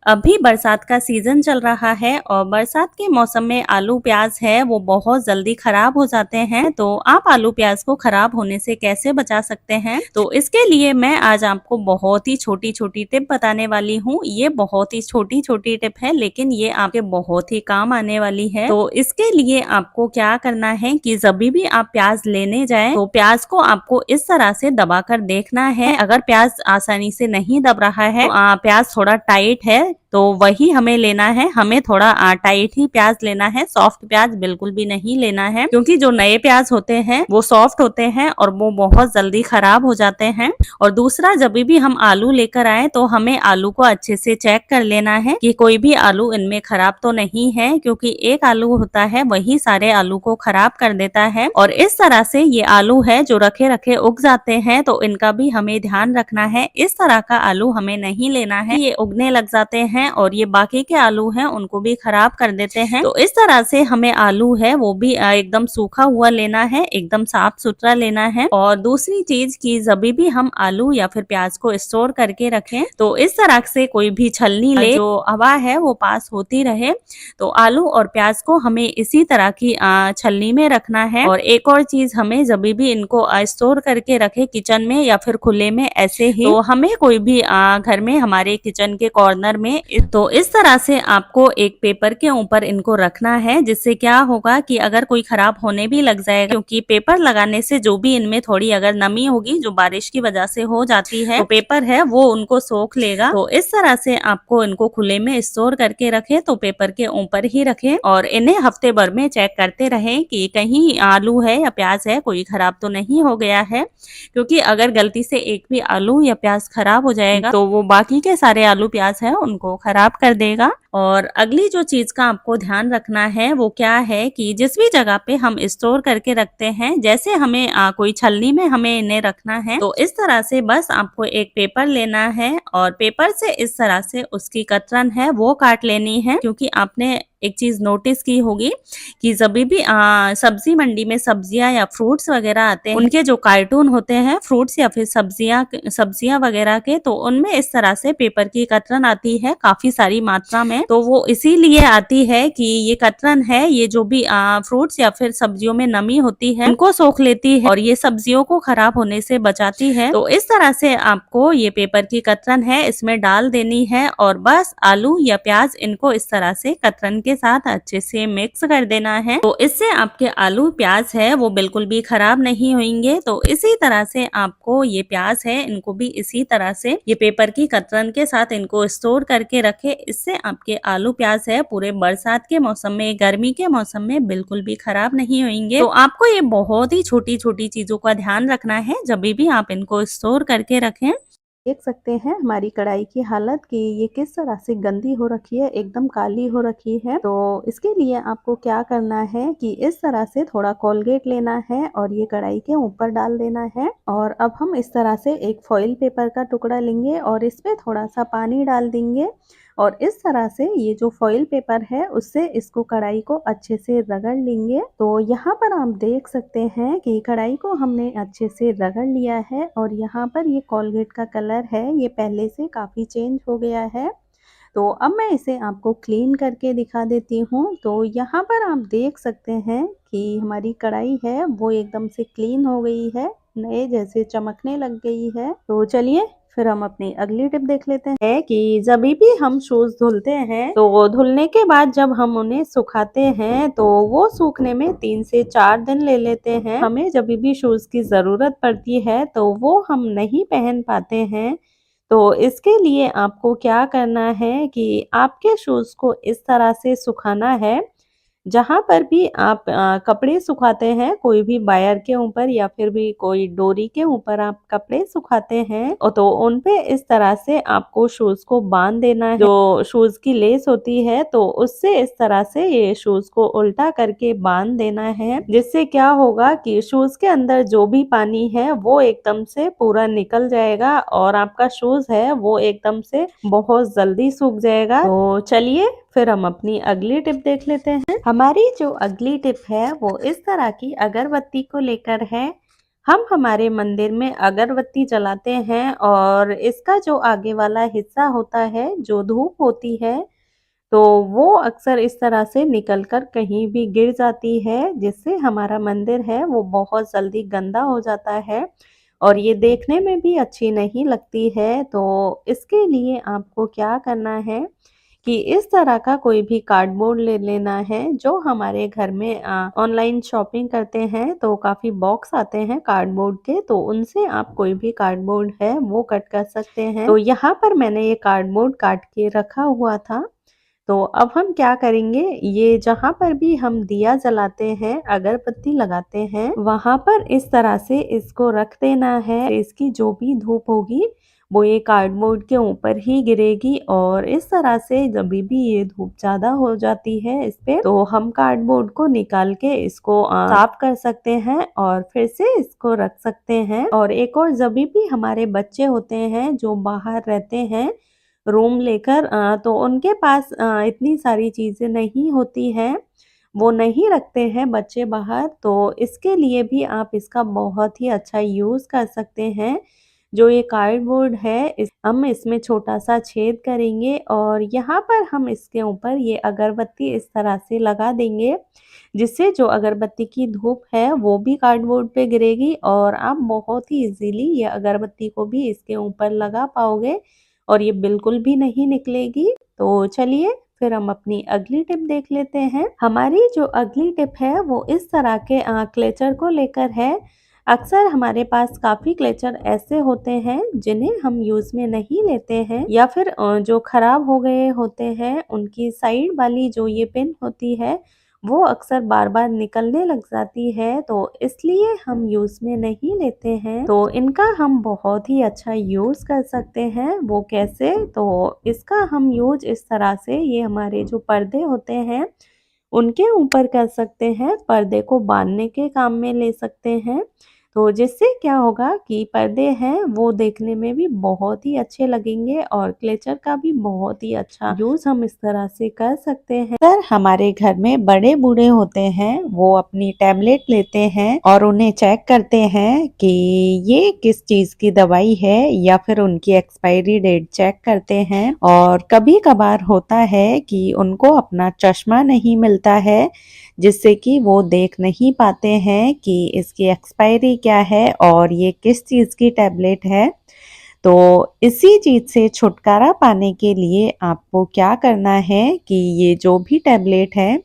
अभी बरसात का सीज़न चल रहा है और बरसात के मौसम में आलू प्याज है वो बहुत जल्दी खराब हो जाते हैं। तो आप आलू प्याज को खराब होने से कैसे बचा सकते हैं, तो इसके लिए मैं आज आपको बहुत ही छोटी छोटी टिप बताने वाली हूँ। ये बहुत ही छोटी छोटी टिप है लेकिन ये आपके बहुत ही काम आने वाली है। तो इसके लिए आपको क्या करना है कि जब भी आप प्याज लेने जाए तो प्याज को आपको इस तरह से दबा कर देखना है। अगर प्याज आसानी से नहीं दब रहा है तो प्याज थोड़ा टाइट है तो वही हमें लेना है। हमें थोड़ा टाइट ही प्याज लेना है, सॉफ्ट प्याज बिल्कुल भी नहीं लेना है, क्योंकि जो नए प्याज होते हैं वो सॉफ्ट होते हैं और वो बहुत जल्दी खराब हो जाते हैं। और दूसरा, जब भी हम आलू लेकर आए तो हमें आलू को अच्छे से चेक कर लेना है कि कोई भी आलू इनमें खराब तो नहीं है, क्योंकि एक आलू होता है वही सारे आलू को खराब कर देता है। और इस तरह से ये आलू है जो रखे रखे उग जाते हैं, तो इनका भी हमें ध्यान रखना है। इस तरह का आलू हमें नहीं लेना है, ये उगने लग जाते हैं और ये बाकी के आलू हैं उनको भी खराब कर देते हैं। तो इस तरह से हमें आलू है वो भी एकदम सूखा हुआ लेना है, एकदम साफ सुथरा लेना है। और दूसरी चीज की जब भी हम आलू या फिर प्याज को स्टोर करके रखें तो इस तरह से कोई भी छलनी ले, जो हवा है वो पास होती रहे। तो आलू और प्याज को हमें इसी तरह की छलनी में रखना है। और एक और चीज, हमें जब भी इनको स्टोर करके रखे किचन में या फिर खुले में ऐसे ही, तो हमें कोई भी घर में हमारे किचन के कॉर्नर में, तो इस तरह से आपको एक पेपर के ऊपर इनको रखना है। जिससे क्या होगा कि अगर कोई खराब होने भी लग जाएगा, क्योंकि पेपर लगाने से जो भी इनमें थोड़ी अगर नमी होगी जो बारिश की वजह से हो जाती है, तो पेपर है वो उनको सोख लेगा। तो इस तरह से आपको इनको खुले में स्टोर करके रखे, तो पेपर के ऊपर ही रखें और इन्हें हफ्ते भर में चेक करते रहें कि कहीं आलू है या प्याज है कोई खराब तो नहीं हो गया है। क्योंकि अगर गलती से एक भी आलू या प्याज खराब हो जाएगा तो वो बाकी के सारे आलू प्याज है उनको खराब कर देगा। और अगली जो चीज का आपको ध्यान रखना है वो क्या है कि जिस भी जगह पे हम स्टोर करके रखते हैं, जैसे हमें कोई छलनी में हमें इन्हें रखना है, तो इस तरह से बस आपको एक पेपर लेना है और पेपर से इस तरह से उसकी कतरन है वो काट लेनी है। क्योंकि आपने एक चीज नोटिस की होगी कि जब भी सब्जी मंडी में सब्जियां या फ्रूट्स वगैरह आते हैं, उनके जो कार्टून होते हैं फ्रूट्स या फिर सब्जियां वगैरह के, तो उनमें इस तरह से पेपर की कतरन आती है काफी सारी मात्रा में। तो वो इसीलिए आती है कि ये कतरन है ये जो भी फ्रूट्स या फिर सब्जियों में नमी होती है उनको सोख लेती है और ये सब्जियों को खराब होने से बचाती है। तो इस तरह से आपको ये पेपर की कतरन है इसमें डाल देनी है और बस आलू या प्याज इनको इस तरह से कतरन के साथ अच्छे से मिक्स कर देना है। तो इससे आपके आलू प्याज है वो बिल्कुल भी खराब नहीं होंगे। तो इसी तरह से आपको ये प्याज है इनको भी इसी तरह से ये पेपर की कतरन के साथ इनको स्टोर करके रखे। इससे आपके आलू प्याज है पूरे बरसात के मौसम में, गर्मी के मौसम में बिल्कुल भी खराब नहीं होंगे। तो आपको ये बहुत ही छोटी छोटी चीजों का ध्यान रखना है जब भी आप इनको स्टोर करके रखें। देख सकते हैं हमारी कढ़ाई की हालत कि ये किस तरह से गंदी हो रखी है, एकदम काली हो रखी है। तो इसके लिए आपको क्या करना है कि इस तरह से थोड़ा कोलगेट लेना है और ये कढ़ाई के ऊपर डाल देना है। और अब हम इस तरह से एक फॉइल पेपर का टुकड़ा लेंगे और इसमें थोड़ा सा पानी डाल देंगे और इस तरह से ये जो फॉइल पेपर है उससे इसको कढ़ाई को अच्छे से रगड़ लेंगे। तो यहाँ पर आप देख सकते हैं कि कढ़ाई को हमने अच्छे से रगड़ लिया है और यहाँ पर ये कोलगेट का कलर है ये पहले से काफ़ी चेंज हो गया है। तो अब मैं इसे आपको क्लीन करके दिखा देती हूँ। तो यहाँ पर आप देख सकते हैं कि हमारी कढ़ाई है वो एकदम से क्लीन हो गई है, नए जैसे चमकने लग गई है। तो चलिए फिर हम अपनी अगली टिप देख लेते हैं कि जब भी हम शूज धुलते हैं तो धुलने के बाद जब हम उन्हें सुखाते हैं तो वो सूखने में 3 से 4 दिन ले लेते हैं। हमें जब भी शूज की ज़रूरत पड़ती है तो वो हम नहीं पहन पाते हैं। तो इसके लिए आपको क्या करना है कि आपके शूज़ को इस तरह से सुखाना है, जहाँ पर भी आप कपड़े सुखाते हैं, कोई भी वायर के ऊपर या फिर भी कोई डोरी के ऊपर आप कपड़े सुखाते हैं और तो उन पे इस तरह से आपको शूज़ को बांध देना है। जो शूज़ की लेस होती है तो उससे इस तरह से ये शूज़ को उल्टा करके बांध देना है, जिससे क्या होगा कि शूज़ के अंदर जो भी पानी है वो एकदम से पूरा निकल जाएगा और आपका शूज़ है वो एकदम से बहुत जल्दी सूख जाएगा। तो चलिए फिर हम अपनी अगली टिप देख लेते हैं। हमारी जो अगली टिप है वो इस तरह की अगरबत्ती को लेकर है। हम हमारे मंदिर में अगरबत्ती जलाते हैं और इसका जो आगे वाला हिस्सा होता है, जो धूप होती है, तो वो अक्सर इस तरह से निकल कर कहीं भी गिर जाती है, जिससे हमारा मंदिर है वो बहुत जल्दी गंदा हो जाता है और ये देखने में भी अच्छी नहीं लगती है। तो इसके लिए आपको क्या करना है कि इस तरह का कोई भी कार्डबोर्ड ले लेना है। जो हमारे घर में ऑनलाइन शॉपिंग करते हैं तो काफ़ी बॉक्स आते हैं कार्डबोर्ड के, तो उनसे आप कोई भी कार्डबोर्ड है वो कट कर सकते हैं। तो यहाँ पर मैंने ये कार्डबोर्ड काट के रखा हुआ था। तो अब हम क्या करेंगे, ये जहाँ पर भी हम दिया जलाते हैं, अगरबत्ती लगाते हैं, वहाँ पर इस तरह से इसको रख देना है। इसकी जो भी धूप होगी वो ये कार्डबोर्ड के ऊपर ही गिरेगी और इस तरह से जब भी ये धूप ज़्यादा हो जाती है इस पे, तो हम कार्डबोर्ड को निकाल के इसको साफ कर सकते हैं और फिर से इसको रख सकते हैं। और एक और, जब भी हमारे बच्चे होते हैं जो बाहर रहते हैं रूम लेकर, तो उनके पास इतनी सारी चीज़ें नहीं होती हैं, वो नहीं रखते हैं बच्चे बाहर, तो इसके लिए भी आप इसका बहुत ही अच्छा यूज़ कर सकते हैं। जो ये कार्डबोर्ड है हम इसमें छोटा-सा छेद करेंगे और यहाँ पर हम इसके ऊपर ये अगरबत्ती इस तरह से लगा देंगे, जिससे जो अगरबत्ती की धूप है वो भी कार्डबोर्ड पे गिरेगी और आप बहुत ही ईज़िली ये अगरबत्ती को भी इसके ऊपर लगा पाओगे और ये बिल्कुल भी नहीं निकलेगी। तो चलिए फिर हम अपनी अगली टिप देख लेते हैं। हमारी जो अगली टिप है वो इस तरह के क्लेचर को लेकर है। अक्सर हमारे पास काफ़ी क्लेचर ऐसे होते हैं जिन्हें हम यूज़ में नहीं लेते हैं या फिर जो ख़राब हो गए होते हैं, उनकी साइड वाली जो ये पिन होती है वो अक्सर बार-बार निकलने लग जाती है, तो इसलिए हम यूज़ में नहीं लेते हैं। तो इनका हम बहुत ही अच्छा यूज़ कर सकते हैं। वो कैसे? तो इसका हम यूज़ इस तरह से, ये हमारे जो पर्दे होते हैं उनके ऊपर कर सकते हैं, पर्दे को बाँधने के काम में ले सकते हैं। तो जिससे क्या होगा कि पर्दे हैं वो देखने में भी बहुत ही अच्छे लगेंगे और क्लेचर का भी बहुत ही अच्छा यूज़ हम इस तरह से कर सकते हैं। अगर हमारे घर में बड़े बूढ़े होते हैं, वो अपनी टैबलेट लेते हैं और उन्हें चेक करते हैं कि ये किस चीज़ की दवाई है या फिर उनकी एक्सपायरी डेट चेक करते हैं। और कभी-कभार होता है कि उनको अपना चश्मा नहीं मिलता है, जिससे कि वो देख नहीं पाते हैं कि इसकी एक्सपायरी क्या है और ये किस चीज़ की टैबलेट है। तो इसी चीज़ से छुटकारा पाने के लिए आपको क्या करना है कि ये जो भी टैबलेट है,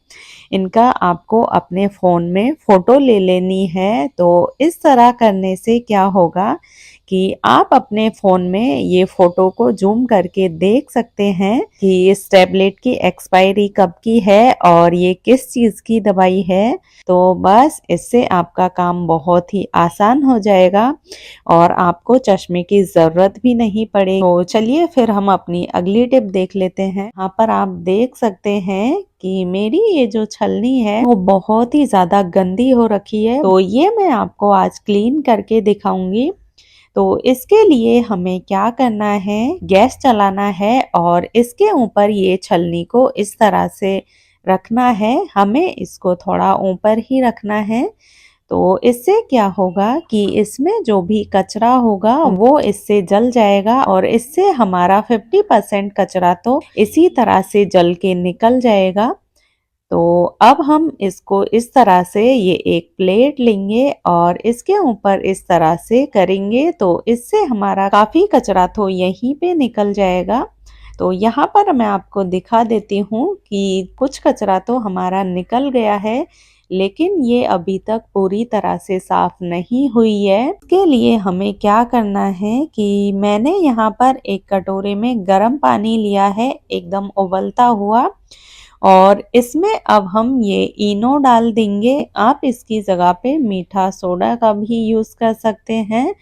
इनका आपको अपने फ़ोन में फ़ोटो ले लेनी है। तो इस तरह करने से क्या होगा कि आप अपने फ़ोन में ये फ़ोटो को ज़ूम करके देख सकते हैं कि इस टैबलेट की एक्सपायरी कब की है और ये किस चीज़ की दवाई है। तो बस इससे आपका काम बहुत ही आसान हो जाएगा और आपको चश्मे की ज़रूरत भी नहीं पड़ेगी। तो चलिए फिर हम अपनी अगली टिप देख लेते हैं। यहाँ पर आप देख सकते हैं कि मेरी ये जो छलनी है वो बहुत ही ज़्यादा गंदी हो रखी है, तो ये मैं आपको आज क्लीन करके दिखाऊंगी। तो इसके लिए हमें क्या करना है, गैस चलाना है और इसके ऊपर ये छलनी को इस तरह से रखना है। हमें इसको थोड़ा ऊपर ही रखना है। तो इससे क्या होगा कि इसमें जो भी कचरा होगा वो इससे जल जाएगा और इससे हमारा 50% कचरा तो इसी तरह से जल के निकल जाएगा। तो अब हम इसको इस तरह से ये एक प्लेट लेंगे और इसके ऊपर इस तरह से करेंगे, तो इससे हमारा काफ़ी कचरा तो यहीं पे निकल जाएगा। तो यहाँ पर मैं आपको दिखा देती हूँ कि कुछ कचरा तो हमारा निकल गया है, लेकिन ये अभी तक पूरी तरह से साफ नहीं हुई है। इसके लिए हमें क्या करना है कि मैंने यहाँ पर एक कटोरे में गर्म पानी लिया है, एकदम उबलता हुआ, और इसमें अब हम ये इनो डाल देंगे। आप इसकी जगह पे मीठा सोडा का भी यूज़ कर सकते हैं।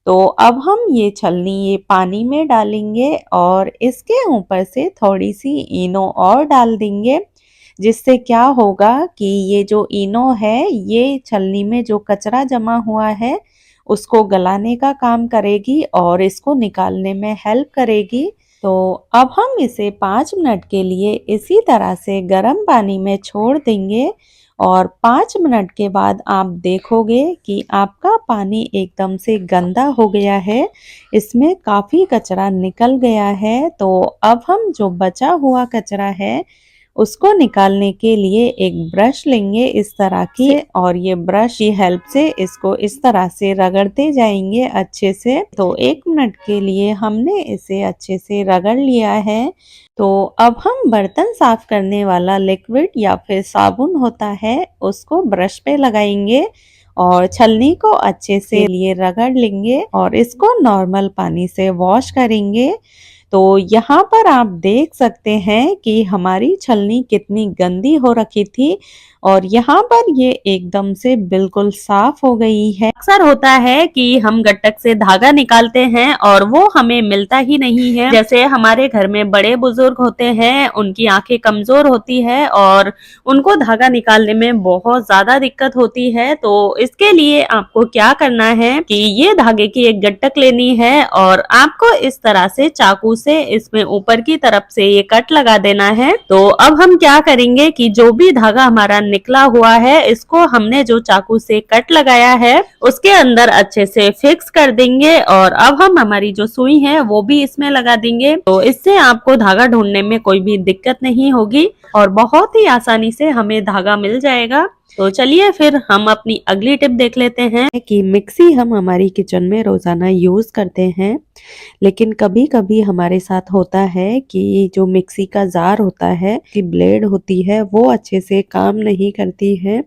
तो अब हम ये छलनी ये पानी में डालेंगे और इसके ऊपर से थोड़ी सी इनो और डाल देंगे, जिससे क्या होगा कि ये जो इनो है ये छलनी में जो कचरा जमा हुआ है उसको गलाने का काम करेगी और इसको निकालने में हेल्प करेगी। तो अब हम इसे 5 मिनट के लिए इसी तरह से गर्म पानी में छोड़ देंगे और 5 मिनट के बाद आप देखोगे कि आपका पानी एकदम से गंदा हो गया है, इसमें काफ़ी कचरा निकल गया है। तो अब हम जो बचा हुआ कचरा है उसको निकालने के लिए एक ब्रश लेंगे इस तरह की, और ये ब्रश की हेल्प से इसको इस तरह से रगड़ते जाएंगे अच्छे से। तो 1 मिनट के लिए हमने इसे अच्छे से रगड़ लिया है। तो अब हम बर्तन साफ करने वाला लिक्विड या फिर साबुन होता है उसको ब्रश पे लगाएंगे और छलनी को अच्छे से लिए रगड़ लेंगे और इसको नॉर्मल पानी से वॉश करेंगे। तो यहाँ पर आप देख सकते हैं कि हमारी छलनी कितनी गंदी हो रखी थी और यहाँ पर ये एकदम से बिल्कुल साफ हो गई है। अक्सर होता है कि हम गट्टक से धागा निकालते हैं और वो हमें मिलता ही नहीं है। जैसे हमारे घर में बड़े बुजुर्ग होते हैं, उनकी आंखें कमजोर होती है और उनको धागा निकालने में बहुत ज्यादा दिक्कत होती है। तो इसके लिए आपको क्या करना है कि ये धागे की एक गट्टक लेनी है और आपको इस तरह से चाकू से इसमें ऊपर की तरफ से ये कट लगा देना है। तो अब हम क्या करेंगे कि जो भी धागा हमारा निकला हुआ है इसको हमने जो चाकू से कट लगाया है उसके अंदर अच्छे से फिक्स कर देंगे और अब हम हमारी जो सुई है वो भी इसमें लगा देंगे। तो इससे आपको धागा ढूंढने में कोई भी दिक्कत नहीं होगी और बहुत ही आसानी से हमें धागा मिल जाएगा। तो चलिए फिर हम अपनी अगली टिप देख लेते हैं कि मिक्सी हम हमारी किचन में रोजाना यूज करते हैं, लेकिन कभी कभी हमारे साथ होता है कि जो मिक्सी का जार होता है कि ब्लेड होती है वो अच्छे से काम नहीं करती है,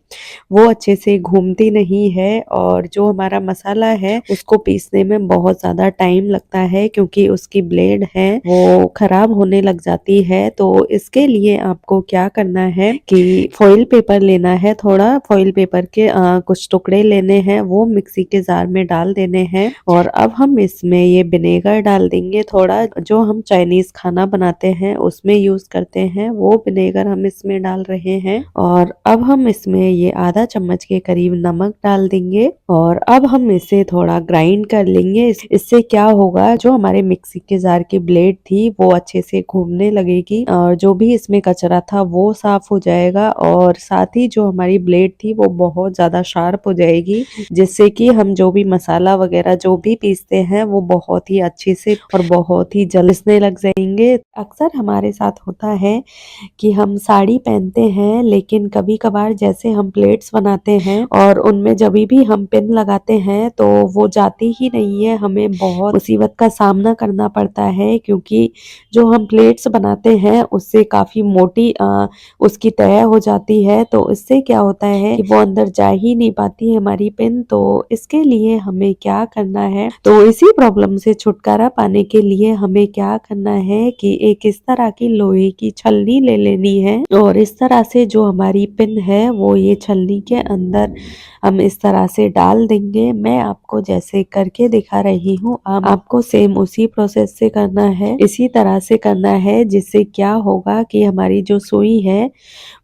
वो अच्छे से घूमती नहीं है और जो हमारा मसाला है उसको पीसने में बहुत ज़्यादा टाइम लगता है क्योंकि उसकी ब्लेड है वो खराब होने लग जाती है। तो इसके लिए आपको क्या करना है कि फॉइल पेपर लेना है, थोड़ा फॉइल पेपर के कुछ टुकड़े लेने हैं, वो मिक्सी के जार में डाल देने हैं और अब हम इसमें ये विनेगर डाल देंगे थोड़ा, जो हम चाइनीज खाना बनाते हैं उसमें यूज करते हैं वो विनेगर हम इसमें डाल रहे हैं। और अब हम इसमें ये आधा चम्मच के करीब नमक डाल देंगे और अब हम इसे थोड़ा ग्राइंड कर लेंगे। इससे क्या होगा, जो हमारे मिक्सी के जार की ब्लेड थी वो अच्छे से घूमने लगेगी और जो भी इसमें कचरा था वो साफ हो जाएगा और साथ ही जो हमारी ब्लेड थी वो बहुत ज्यादा शार्प हो जाएगी, जिससे कि हम जो भी मसाला वगैरह जो भी पीसते हैं वो बहुत ही अच्छे से और बहुत ही जलने लग जाएंगे। अक्सर हमारे साथ होता है कि हम साड़ी पहनते हैं लेकिन कभी कभार जैसे हम प्लेट्स बनाते हैं और उनमें जब भी हम पिन लगाते हैं तो वो जाती ही नहीं है, हमें बहुत मुसीबत का सामना करना पड़ता है क्योंकि जो हम प्लेट्स बनाते हैं उससे काफी मोटी उसकी तय हो जाती है। तो इससे क्या होता है कि वो अंदर जा ही नहीं पाती है हमारी पिन। तो इसके लिए हमें क्या करना है, तो इसी प्रॉब्लम से छुटकारा पाने के लिए हमें क्या करना है कि एक इस तरह की लोहे की छलनी ले लेनी है और इस तरह से जो हमारी पिन है वो ये छलनी के अंदर हम इस तरह से डाल देंगे। मैं आपको जैसे करके दिखा रही हूँ आपको सेम उसी प्रोसेस से करना है, इसी तरह से करना है, जिससे क्या होगा कि हमारी जो सुई है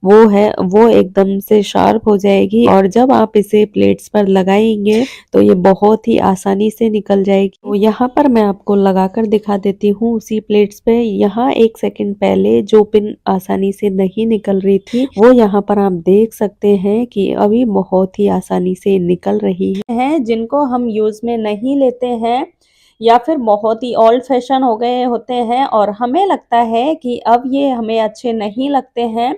वो एकदम से शार्प हो जाएगी और जब आप इसे प्लेट्स पर लगाएंगे तो ये बहुत ही आसानी से निकल जाएगी। तो यहाँ पर मैं आपको लगाकर दिखा देती हूँ उसी प्लेट्स पे। यहाँ 1 सेकंड पहले जो पिन आसानी से नहीं निकल रही थी वो यहाँ पर आप देख सकते हैं कि अभी बहुत ही आसानी से निकल रही है। जिनको हम यूज में नहीं लेते हैं या फिर बहुत ही ओल्ड फैशन हो गए होते हैं और हमें लगता है कि अब ये हमें अच्छे नहीं लगते हैं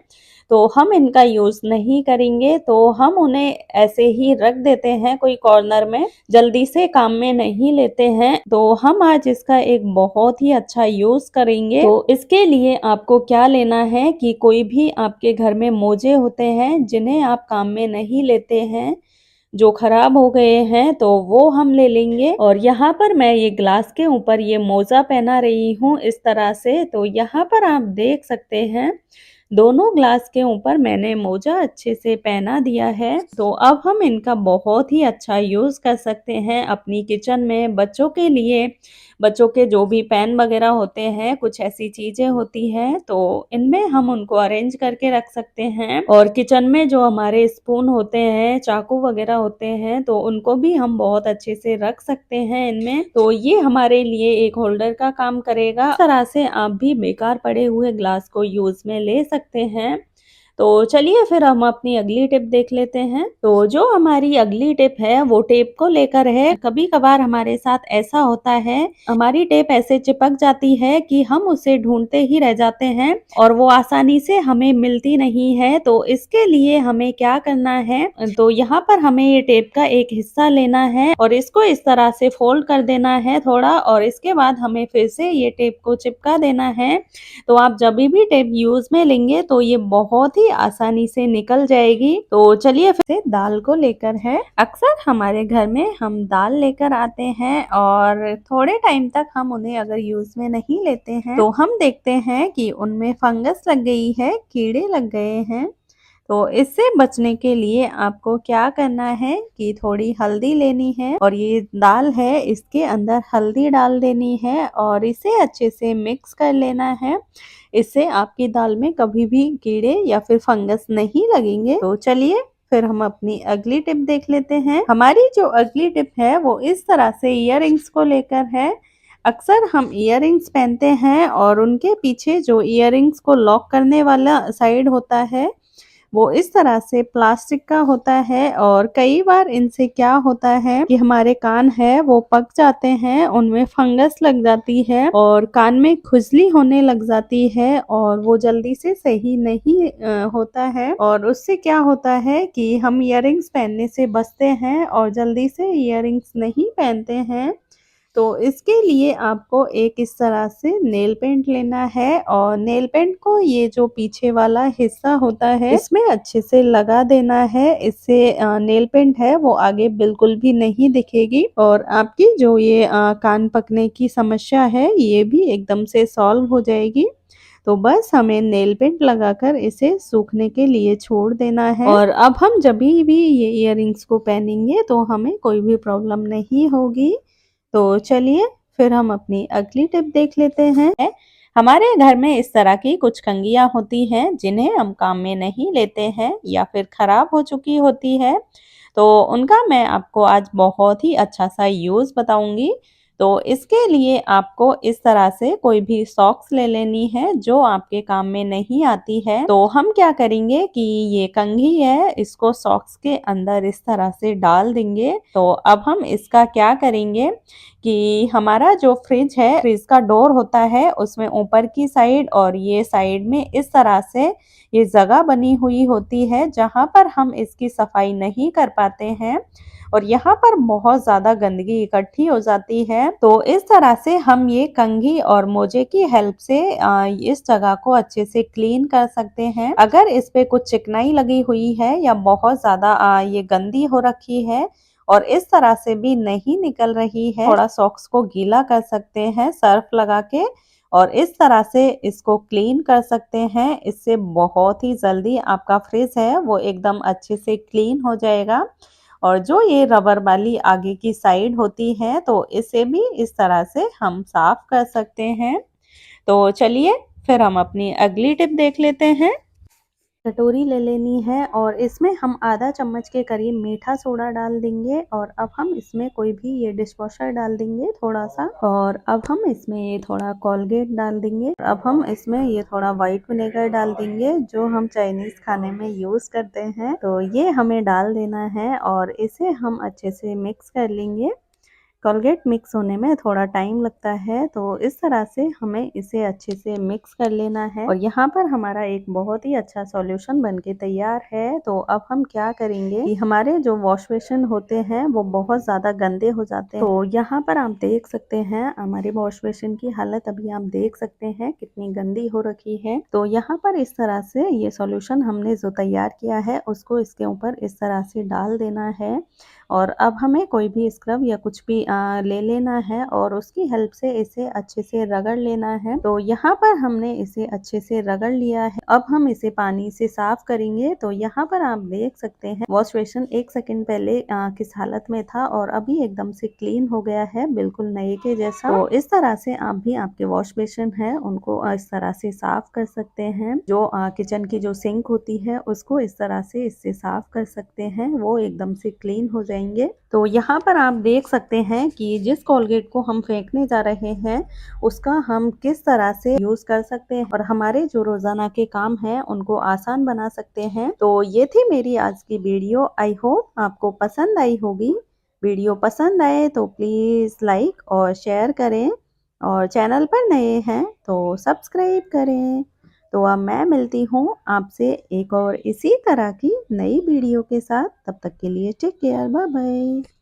तो हम इनका यूज नहीं करेंगे, तो हम उन्हें ऐसे ही रख देते हैं कोई कॉर्नर में, जल्दी से काम में नहीं लेते हैं। तो हम आज इसका एक बहुत ही अच्छा यूज करेंगे। तो इसके लिए आपको क्या लेना है कि कोई भी आपके घर में मोजे होते हैं जिन्हें आप काम में नहीं लेते हैं, जो खराब हो गए हैं, तो वो हम ले लेंगे। और यहाँ पर मैं ये ग्लास के ऊपर ये मोजा पहना रही हूँ इस तरह से। तो यहाँ पर आप देख सकते हैं दोनों ग्लास के ऊपर मैंने मोजा अच्छे से पहना दिया है। तो अब हम इनका बहुत ही अच्छा यूज़ कर सकते हैं अपनी किचन में। बच्चों के लिए, बच्चों के जो भी पेन वगैरह होते हैं, कुछ ऐसी चीज़ें होती हैं, तो इनमें हम उनको अरेंज करके रख सकते हैं। और किचन में जो हमारे स्पून होते हैं, चाकू वगैरह होते हैं, तो उनको भी हम बहुत अच्छे से रख सकते हैं इनमें। तो ये हमारे लिए एक होल्डर का काम करेगा। इस तरह से आप भी बेकार पड़े हुए ग्लास को यूज़ में ले सकते हैं। तो चलिए फिर हम अपनी अगली टिप देख लेते हैं। तो जो हमारी अगली टिप है वो टेप को लेकर है। कभी-कभार हमारे साथ ऐसा होता है, हमारी टेप ऐसे चिपक जाती है कि हम उसे ढूँढते ही रह जाते हैं और वो आसानी से हमें मिलती नहीं है। तो इसके लिए हमें क्या करना है, तो यहाँ पर हमें ये टेप का एक हिस्सा लेना है और इसको इस तरह से फोल्ड कर देना है थोड़ा, और इसके बाद हमें फिर से ये टेप को चिपका देना है। तो आप जब भी टेप यूज में लेंगे तो ये बहुत ही आसानी से निकल जाएगी। तो चलिए फिर से दाल को लेकर है। अक्सर हमारे घर में हम दाल लेकर आते हैं और थोड़े टाइम तक हम उन्हें अगर यूज में नहीं लेते हैं तो हम देखते हैं कि उनमें फंगस लग गई है, कीड़े लग गए हैं। तो इससे बचने के लिए आपको क्या करना है कि थोड़ी हल्दी लेनी है और ये दाल है इसके अंदर हल्दी डाल देनी है और इसे अच्छे से मिक्स कर लेना है। इससे आपकी दाल में कभी भी कीड़े या फिर फंगस नहीं लगेंगे। तो चलिए फिर हम अपनी अगली टिप देख लेते हैं। हमारी जो अगली टिप है वो इस तरह से इयररिंग्स को लेकर है। अक्सर हम इयररिंग्स पहनते हैं और उनके पीछे जो इयररिंग्स को लॉक करने वाला साइड होता है वो इस तरह से प्लास्टिक का होता है और कई बार इनसे क्या होता है कि हमारे कान है वो पक जाते हैं, उनमें फंगस लग जाती है और कान में खुजली होने लग जाती है और वो जल्दी से सही नहीं होता है। और उससे क्या होता है कि हम इयररिंग्स पहनने से बचते हैं और जल्दी से इयररिंग्स नहीं पहनते हैं। तो इसके लिए आपको एक इस तरह से नेल पेंट लेना है और नेल पेंट को ये जो पीछे वाला हिस्सा होता है इसमें अच्छे से लगा देना है। इससे नेल पेंट है वो आगे बिल्कुल भी नहीं दिखेगी और आपकी जो ये कान पकने की समस्या है ये भी एकदम से सॉल्व हो जाएगी। तो बस हमें नेल पेंट लगाकर इसे सूखने के लिए छोड़ देना है और अब हम जब भी ये इयररिंग्स को पहनेंगे तो हमें कोई भी प्रॉब्लम नहीं होगी। तो चलिए फिर हम अपनी अगली टिप देख लेते हैं। हमारे घर में इस तरह की कुछ कंघियाँ होती हैं जिन्हें हम काम में नहीं लेते हैं या फिर खराब हो चुकी होती है, तो उनका मैं आपको आज बहुत ही अच्छा सा यूज़ बताऊंगी। तो इसके लिए आपको इस तरह से कोई भी सॉक्स ले लेनी है जो आपके काम में नहीं आती है। तो हम क्या करेंगे कि ये कंघी है इसको सॉक्स के अंदर इस तरह से डाल देंगे। तो अब हम इसका क्या करेंगे कि हमारा जो फ्रिज है, फ्रिज का डोर होता है उसमें ऊपर की साइड और ये साइड में इस तरह से ये जगह बनी हुई होती है जहाँ पर हम इसकी सफाई नहीं कर पाते हैं और यहाँ पर बहुत ज़्यादा गंदगी इकट्ठी हो जाती है। तो इस तरह से हम ये कंघी और मोजे की हेल्प से इस जगह को अच्छे से क्लीन कर सकते हैं। अगर इस पे कुछ चिकनाई लगी हुई है या बहुत ज़्यादा ये गंदी हो रखी है और इस तरह से भी नहीं निकल रही है, थोड़ा सॉक्स को गीला कर सकते हैं सर्फ लगा के और इस तरह से इसको क्लीन कर सकते हैं। इससे बहुत ही जल्दी आपका फ्रिज है वो एकदम अच्छे से क्लीन हो जाएगा। और जो ये रबर वाली आगे की साइड होती है तो इसे भी इस तरह से हम साफ कर सकते हैं। तो चलिए फिर हम अपनी अगली टिप देख लेते हैं। कटोरी ले लेनी है और इसमें हम आधा चम्मच के करीब मीठा सोडा डाल देंगे और अब हम इसमें कोई भी ये डिश वॉशर डाल देंगे थोड़ा सा और अब हम इसमें ये थोड़ा कोलगेट डाल देंगे। अब हम इसमें ये थोड़ा वाइट विनेगर डाल देंगे जो हम चाइनीज खाने में यूज करते हैं। तो ये हमें डाल देना है और इसे हम अच्छे से मिक्स कर लेंगे। कोलगेट मिक्स होने में थोड़ा टाइम लगता है तो इस तरह से हमें इसे अच्छे से मिक्स कर लेना है और यहाँ पर हमारा एक बहुत ही अच्छा सॉल्यूशन बनके तैयार है। तो अब हम क्या करेंगे कि हमारे जो वॉश बेसिन होते हैं वो बहुत ज़्यादा गंदे हो जाते हैं। तो यहाँ पर आप देख सकते हैं हमारे वॉश बेसिन की हालत अभी आप देख सकते हैं कितनी गंदी हो रखी है। तो यहाँ पर इस तरह से ये सॉल्यूशन हमने जो तैयार किया है उसको इसके ऊपर इस तरह से डाल देना है और अब हमें कोई भी स्क्रब या कुछ भी ले लेना है और उसकी हेल्प से इसे अच्छे से रगड़ लेना है। तो यहाँ पर हमने इसे अच्छे से रगड़ लिया है। अब हम इसे पानी से साफ करेंगे। तो यहाँ पर आप देख सकते हैं वॉश बेसिन 1 सेकंड पहले किस हालत में था और अभी एकदम से क्लीन हो गया है, बिल्कुल नए के जैसा। तो इस तरह से आप भी आपके वॉश बेसिन है उनको इस तरह से साफ कर सकते हैं। जो किचन की जो सिंक होती है उसको इस तरह से इससे साफ कर सकते हैं, वो एकदम से क्लीन हो जाएंगे। तो यहाँ पर आप देख सकते हैं कि जिस कोलगेट को हम फेंकने जा रहे हैं उसका हम किस तरह से यूज कर सकते हैं और हमारे जो रोजाना के काम हैं उनको आसान बना सकते हैं। तो ये थी मेरी आज की वीडियो। आई होप आपको पसंद आई होगी। वीडियो पसंद आए तो प्लीज लाइक और शेयर करें और चैनल पर नए हैं तो सब्सक्राइब करें। तो अब मैं मिलती हूँ आपसे एक और इसी तरह की नई वीडियो के साथ। तब तक के लिए टेक केयर, बाय बाय।